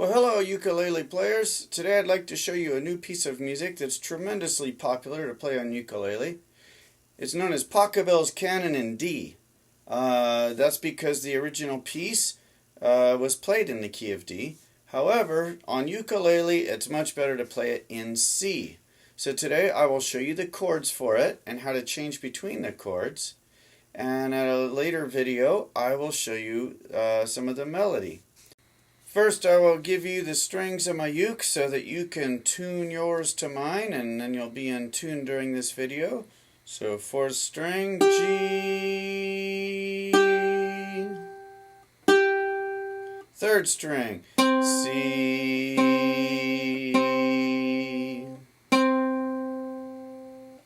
Well, hello ukulele players. Today I'd like to show you a new piece of music that's tremendously popular to play on ukulele. It's known as Pachebele's Canon in D. That's because the original piece was played in the key of D. However, on ukulele it's much better to play it in C. So today I will show you the chords for it and how to change between the chords. And at a later video I will show you some of the melody. First, I will give you the strings of my uke so that you can tune yours to mine, and then you'll be in tune during this video. So, fourth string, G. Third string, C.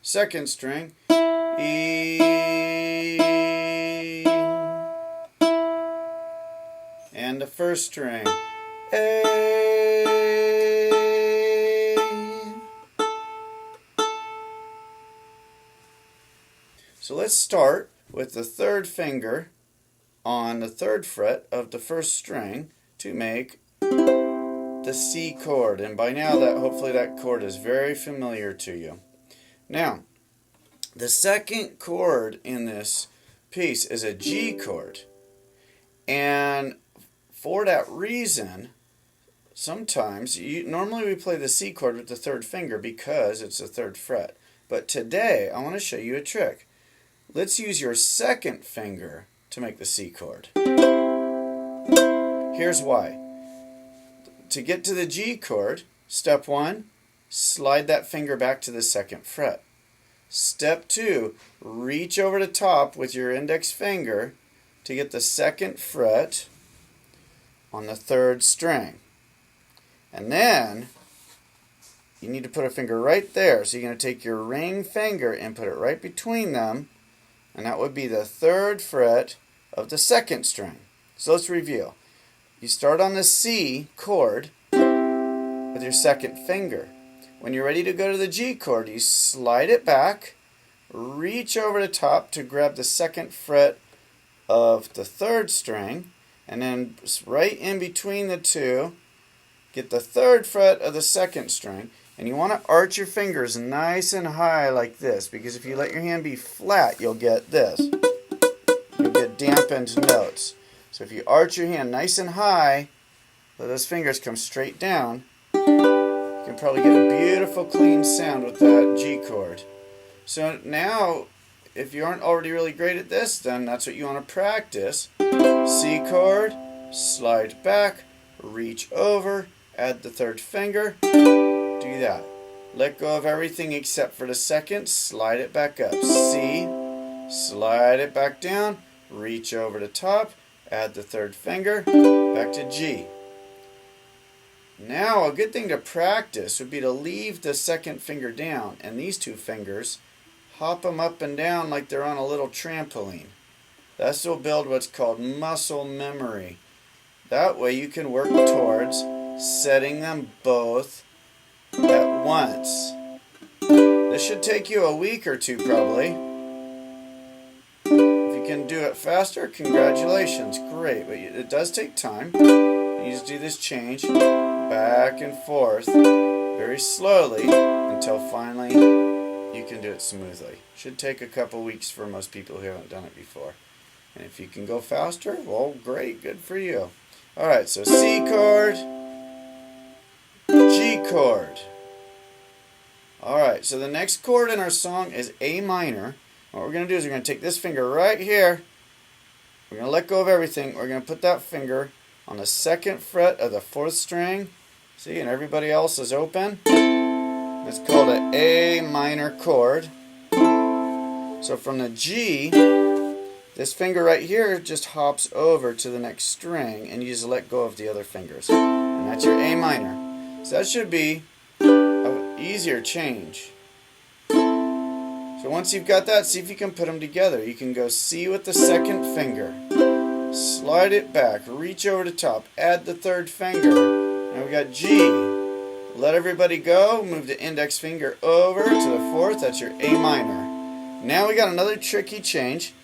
Second string, E. And the first string, A. So let's start with the third finger on the third fret of the first string to make the C chord. And by now hopefully that chord is very familiar to you. Now, the second chord in this piece is a G chord. And for that reason, sometimes, normally we play the C chord with the third finger because it's the third fret. But today, I want to show you a trick. Let's use your second finger to make the C chord. Here's why. To get to the G chord, step 1, slide that finger back to the second fret. Step 2, reach over the top with your index finger to get the second fret on the third string. And then you need to put a finger right there. So you're going to take your ring finger and put it right between them, and that would be the third fret of the second string. So let's review. You start on the C chord with your second finger. When you're ready to go to the G chord, you slide it back, reach over the top to grab the second fret of the third string, and then right in between the two, get the third fret of the second string. And you want to arch your fingers nice and high like this, because if you let your hand be flat, you'll get this. You'll get dampened notes. So if you arch your hand nice and high, let those fingers come straight down, you can probably get a beautiful clean sound with that G chord. So now, if you aren't already really great at this, then that's what you want to practice. C chord, slide back, reach over, add the third finger, do that. Let go of everything except for the second, slide it back up. C, slide it back down, reach over the top, add the third finger, back to G. Now, a good thing to practice would be to leave the second finger down, and these two fingers, hop them up and down like they're on a little trampoline. This will build what's called muscle memory. That way you can work towards setting them both at once. This should take you a week or two probably. If you can do it faster, congratulations, great. But it does take time. You just do this change back and forth very slowly until finally you can do it smoothly. Should take a couple weeks for most people who haven't done it before. And if you can go faster, well, great, good for you. Alright, so C chord, G chord. Alright, so the next chord in our song is A minor. What we're going to do is we're going to take this finger right here. We're going to let go of everything. We're going to put that finger on the second fret of the fourth string. See, and everybody else is open. It's called an A minor chord. So from the G, this finger right here just hops over to the next string, and you just let go of the other fingers. And that's your A minor. So that should be an easier change. So once you've got that, see if you can put them together. You can go C with the second finger. Slide it back, reach over the top, add the third finger. Now we got G. Let everybody go, move the index finger over to the fourth, that's your A minor. Now we got another tricky change.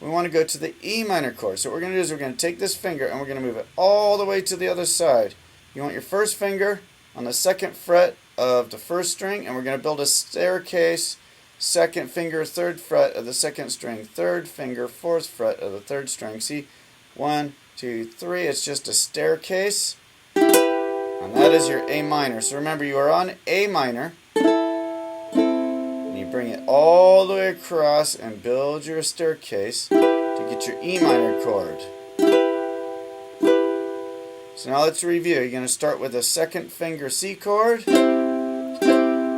we want to go to the E minor chord. So what we're going to do is we're going to take this finger and we're going to move it all the way to the other side. you want your first finger on the second fret of the first string, and we're going to build a staircase. Second finger, third fret of the second string, third finger, fourth fret of the third string. See, 1, 2, 3. It's just a staircase, and that is your A minor. So remember, you are on A minor, and you bring it all the way across and build your staircase to get your E minor chord. So now let's review. You're going to start with a second finger C chord.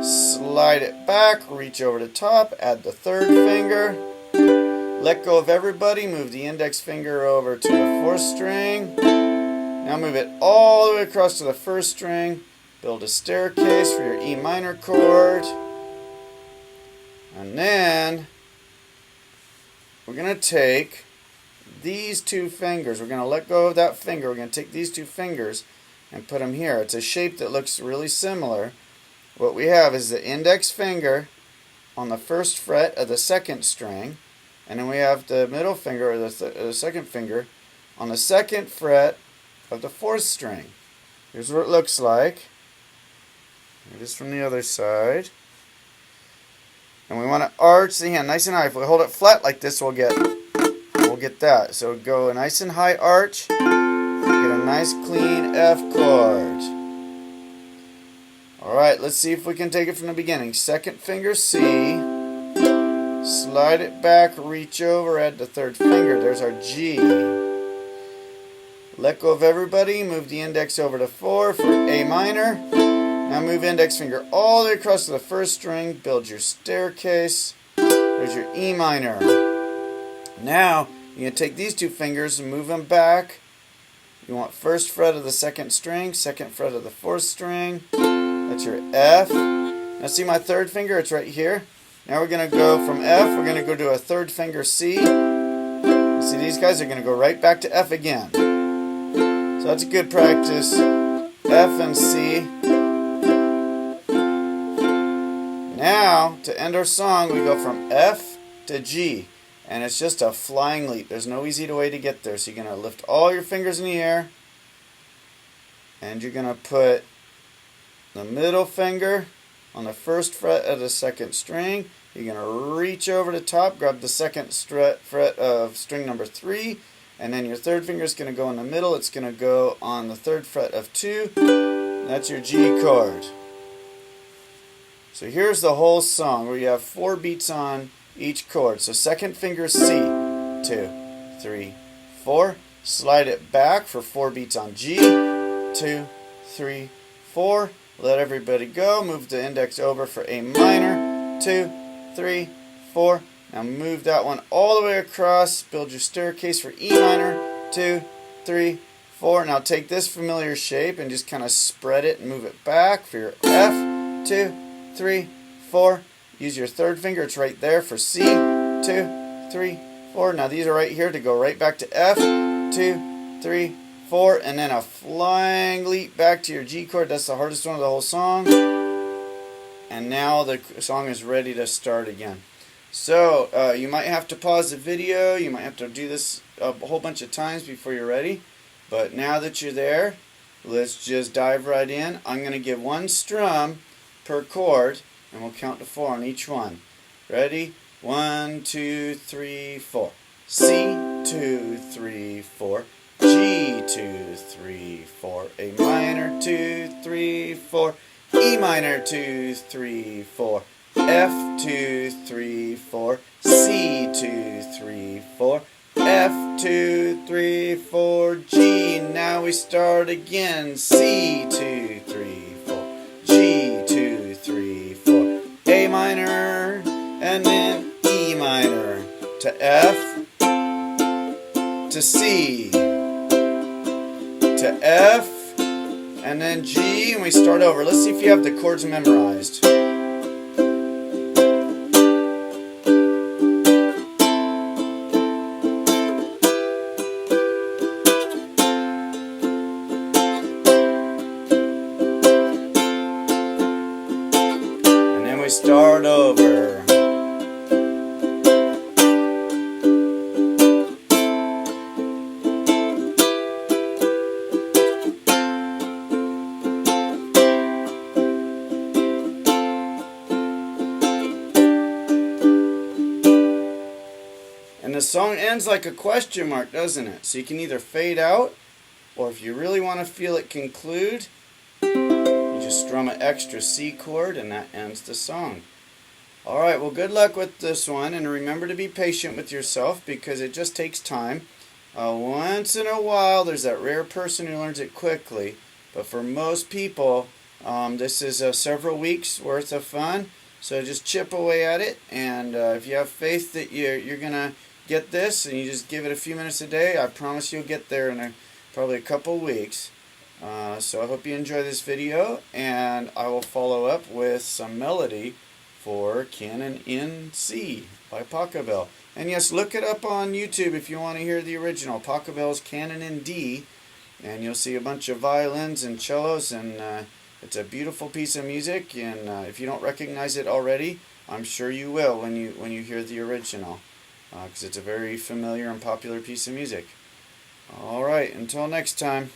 Slide it back, reach over the top, add the third finger, let go of everybody, move the index finger over to the fourth string. Now move it all the way across to the first string, build a staircase for your E minor chord, and then we're going to take these two fingers, we're going to let go of that finger, we're going to take these two fingers and put them here. It's a shape that looks really similar. What we have is the index finger on the first fret of the second string, and then we have the middle finger, or the second finger, on the second fret of the fourth string. Here's what it looks like. Here it is from the other side. And we want to arch the hand nice and high. If we hold it flat like this, we'll get that. So go a nice and high arch, get a nice clean F chord. Alright, let's see if we can take it from the beginning. Second finger C, slide it back, reach over, add the third finger. There's our G. Let go of everybody, move the index over to 4 for A minor. Now move index finger all the way across to the first string, build your staircase. There's your E minor. Now, you're going to take these two fingers and move them back. You want first fret of the second string, second fret of the fourth string. That's your F. Now see my third finger? It's right here. Now we're going to go from F, we're going to go to a third finger C. See, these guys are going to go right back to F again. So that's a good practice. F and C. Now, to end our song, we go from F to G. And it's just a flying leap. There's no easy way to get there. So you're going to lift all your fingers in the air. And you're going to put the middle finger on the first fret of the second string. You're going to reach over the top, grab the second fret of string number 3, and then your third finger is going to go in the middle. It's going to go on the third fret of 2. That's your G chord. So here's the whole song where you have 4 beats on each chord. So second finger C, 2, 3, 4. Slide it back for 4 beats on G, 2, 3, 4. Let everybody go. Move the index over for A minor. 2, 3, 4. Now move that one all the way across. Build your staircase for E minor. 2, 3, 4. Now take this familiar shape and just kind of spread it and move it back for your F. 2, 3, 4. Use your third finger. It's right there for C. 2, 3, 4. Now these are right here to go right back to F. 2, 3, 4, and then a flying leap back to your G chord. That's the hardest one of the whole song. And now the song is ready to start again. So you might have to pause the video. You might have to do this a whole bunch of times before you're ready. But now that you're there, let's just dive right in. I'm going to give 1 strum per chord, and we'll count to 4 on each one. Ready? 1, 2, 3, 4. C, 2, 3, 4. G, 2, 3, 4, A minor, 2, 3, 4, E minor, 2, 3, 4, F, 2, 3, 4, C, 2, 3, 4, F, 2, 3, 4, G. Now we start again. C, 2, 3, 4, G, 2, 3, 4, A minor, and then E minor, to F, to C, to F, and then G, and we start over. Let's see if you have the chords memorized. And then we start over. song ends like a question mark, doesn't it? So you can either fade out, or if you really want to feel it conclude, you just strum an extra C chord and that ends the song. Alright, well, good luck with this one, and remember to be patient with yourself because it just takes time. Once in a while, there's that rare person who learns it quickly, but for most people, this is several weeks worth of fun. So just chip away at it, and if you have faith that you're going to get this, and you just give it a few minutes a day, I promise you'll get there in probably a couple weeks. So I hope you enjoy this video, and I will follow up with some melody for Canon in C by Pachebele. And yes, look it up on YouTube if you want to hear the original. Pachebele's Canon in D, and you'll see a bunch of violins and cellos, and it's a beautiful piece of music. And if you don't recognize it already, I'm sure you will when you hear the original, because it's a very familiar and popular piece of music. All right, until next time.